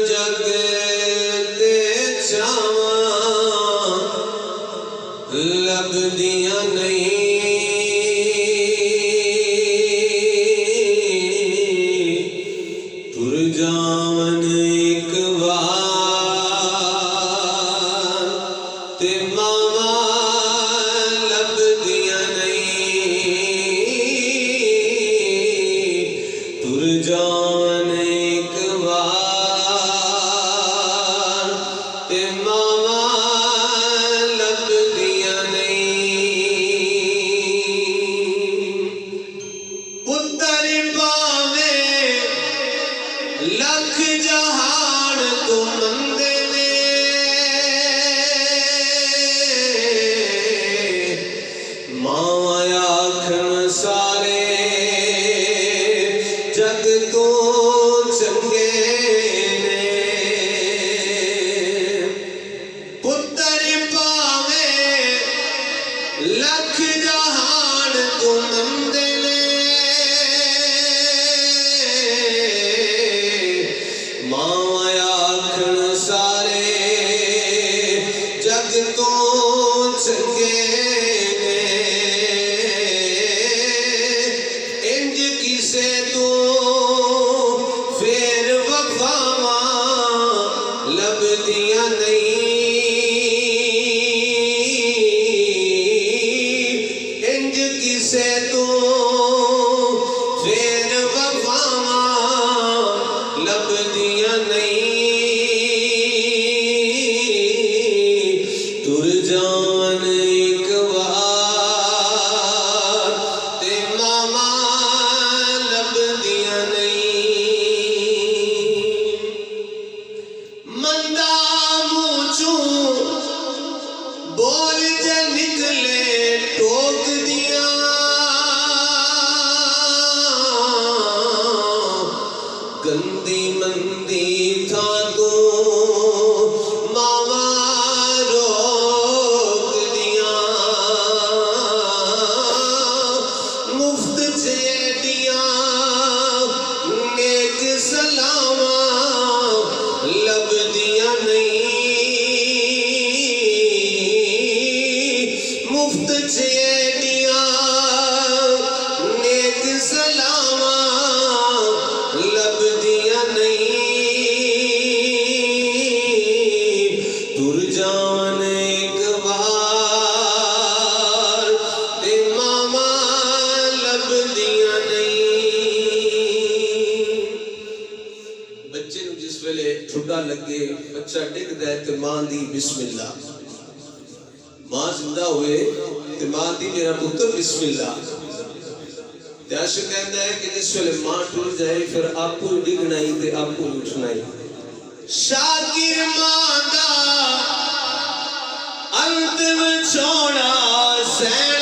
जग ते छावां लभदियां नहीं तुर जावन एक बार ते मावा लभदियां नहीं तुर जावन एक बार ते मावा लभदियां नहीं पुत्तर पावे लख जहान तो मंदे ने मावा आखन सारे जग तो चंगे ने पुत्तर पावे लख जहान तो मंदे ने मावा आखन सारे जग तो चंगे ने इंज किसे तो फेर वफावा लभदियां नहीं इंज किसे तो फेर वफावा लभदियां नहीं तुर जावन एक बार ते मामा लभदियां नहीं मंदा मुँह चूं बोल जे निकले टोक दियां गंदी मंदी था तो मावा रोक दियां मुफ्त छेड़ियां नेक सलावा लभदियां नहीं मुफ्त छेड़ियां नेक सलावा लभदियां नहीं तुर जावन एक बार ते मामा लभदियां नहीं बच्चे नूं जिस वेले ठुड्डा लगे बच्चा डिगदा है ते मां दी बिस्मिल्लाह मां जिंदा होए ते मां दी मेरा पुत्र बिस्मिल्लाह त्याश कहता है कि जिस वेले मां टुर जाए फिर आपू डिगना ही ते आपू उठना ही शाकिर मां दा अंत विछोड़ा सै